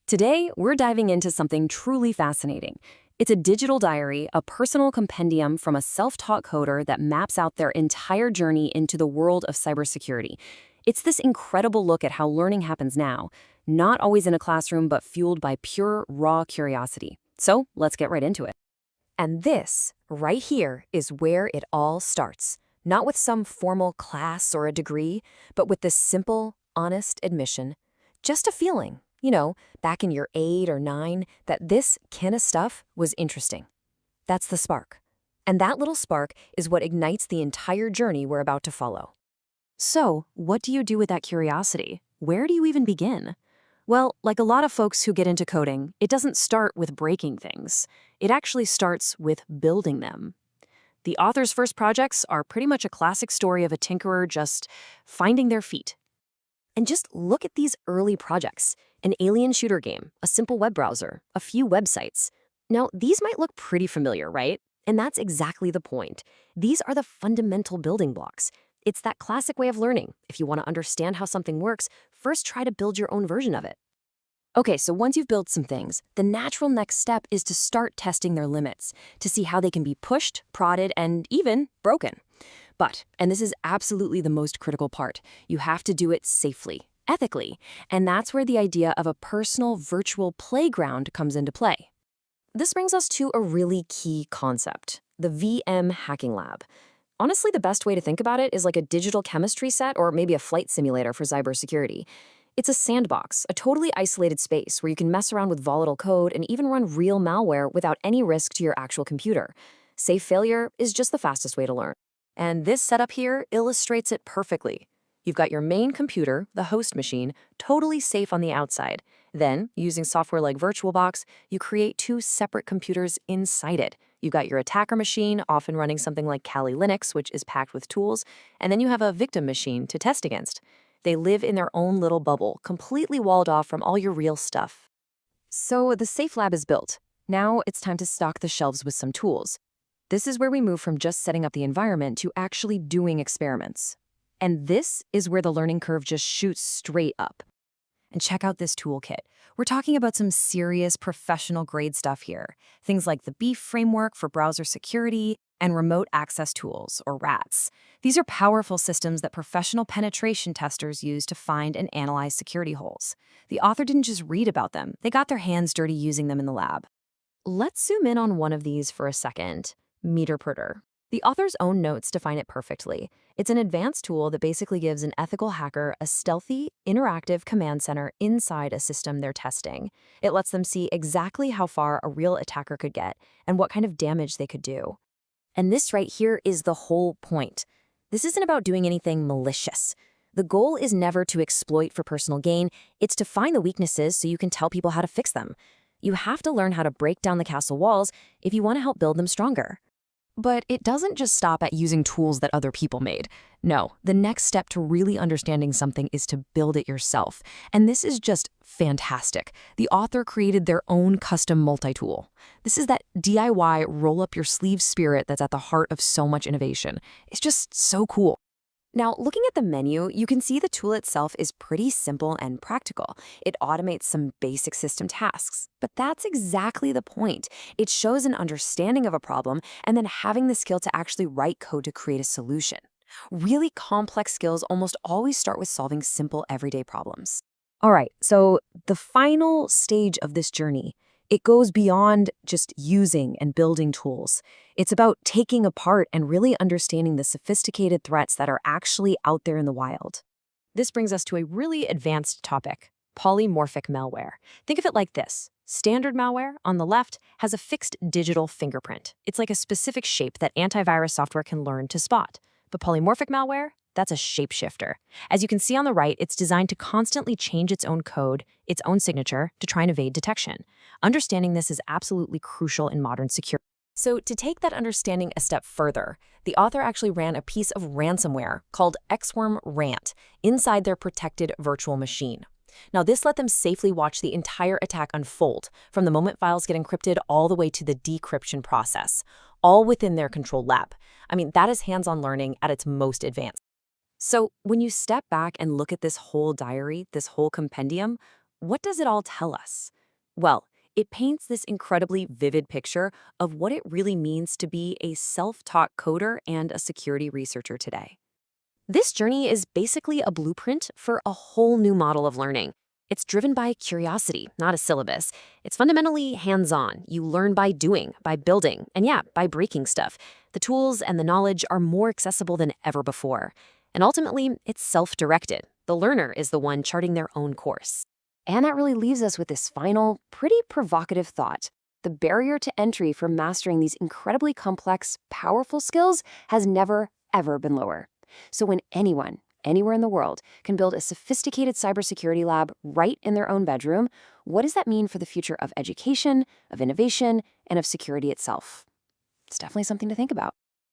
Today, we're diving into something truly fascinating. It's a digital diary, a personal compendium from a self-taught coder that maps out their entire journey into the world of cybersecurity. It's this incredible look at how learning happens now, not always in a classroom, but fueled by pure, raw curiosity. So let's get right into it. And this, right here, is where it all starts. Not with some formal class or a degree, but with this simple, honest admission. Just a feeling, back in your 8 or 9, that this kind of stuff was interesting. That's the spark. And that little spark is what ignites the entire journey we're about to follow. So, what do you do with that curiosity? Where do you even begin? Well, like a lot of folks who get into coding, it doesn't start with breaking things. It actually starts with building them. The author's first projects are pretty much a classic story of a tinkerer just finding their feet. And just look at these early projects: an alien shooter game, a simple web browser, a few websites. Now, these might look pretty familiar, right? And that's exactly the point. These are the fundamental building blocks. It's that classic way of learning. If you want to understand how something works, first try to build your own version of it. Okay, so once you've built some things, the natural next step is to start testing their limits, to see how they can be pushed, prodded, and even broken. But, and this is absolutely the most critical part, you have to do it safely, ethically, and that's where the idea of a personal virtual playground comes into play. This brings us to a really key concept, the VM Hacking Lab. Honestly, the best way to think about it is like a digital chemistry set or maybe a flight simulator for cybersecurity. It's a sandbox, a totally isolated space where you can mess around with volatile code and even run real malware without any risk to your actual computer. Safe failure is just the fastest way to learn. And this setup here illustrates it perfectly. You've got your main computer, the host machine, totally safe on the outside. Then, using software like VirtualBox, you create two separate computers inside it. You've got your attacker machine, often running something like Kali Linux, which is packed with tools, and then you have a victim machine to test against. They live in their own little bubble, completely walled off from all your real stuff. So the Safe Lab is built. Now it's time to stock the shelves with some tools. This is where we move from just setting up the environment to actually doing experiments. And this is where the learning curve just shoots straight up. And check out this toolkit. We're talking about some serious professional grade stuff here. Things like the Beef framework for browser security and remote access tools, or RATs. These are powerful systems that professional penetration testers use to find and analyze security holes. The author didn't just read about them, they got their hands dirty using them in the lab. Let's zoom in on one of these for a second. Meterpreter. The author's own notes define it perfectly. It's an advanced tool that basically gives an ethical hacker a stealthy, interactive command center inside a system they're testing. It lets them see exactly how far a real attacker could get and what kind of damage they could do. And this right here is the whole point. This isn't about doing anything malicious. The goal is never to exploit for personal gain. It's to find the weaknesses so you can tell people how to fix them. You have to learn how to break down the castle walls if you want to help build them stronger. But it doesn't just stop at using tools that other people made. No, the next step to really understanding something is to build it yourself. And this is just fantastic. The author created their own custom multi-tool. This is that DIY roll-up-your-sleeves spirit that's at the heart of so much innovation. It's just so cool. Now, looking at the menu, you can see the tool itself is pretty simple and practical. It automates some basic system tasks. But that's exactly the point. It shows an understanding of a problem and then having the skill to actually write code to create a solution. Really complex skills almost always start with solving simple everyday problems. All right, so the final stage of this journey, it goes beyond just using and building tools. It's about taking apart and really understanding the sophisticated threats that are actually out there in the wild. This brings us to a really advanced topic, polymorphic malware. Think of it like this. Standard malware, on the left, has a fixed digital fingerprint. It's like a specific shape that antivirus software can learn to spot. But polymorphic malware, that's a shapeshifter. As you can see on the right, it's designed to constantly change its own code, its own signature, to try and evade detection. Understanding this is absolutely crucial in modern security. So to take that understanding a step further, the author actually ran a piece of ransomware called XWorm Rant inside their protected virtual machine. Now, this let them safely watch the entire attack unfold, from the moment files get encrypted all the way to the decryption process, all within their controlled lab. I mean, that is hands-on learning at its most advanced. So when you step back and look at this whole diary, this whole compendium, what does it all tell us? Well, it paints this incredibly vivid picture of what it really means to be a self-taught coder and a security researcher today. This journey is basically a blueprint for a whole new model of learning. It's driven by curiosity, not a syllabus. It's fundamentally hands-on. You learn by doing, by building, and yeah, by breaking stuff. The tools and the knowledge are more accessible than ever before. And ultimately, it's self-directed. The learner is the one charting their own course. And that really leaves us with this final, pretty provocative thought. The barrier to entry for mastering these incredibly complex, powerful skills has never, ever been lower. So when anyone, anywhere in the world, can build a sophisticated cybersecurity lab right in their own bedroom, what does that mean for the future of education, of innovation, and of security itself? It's definitely something to think about.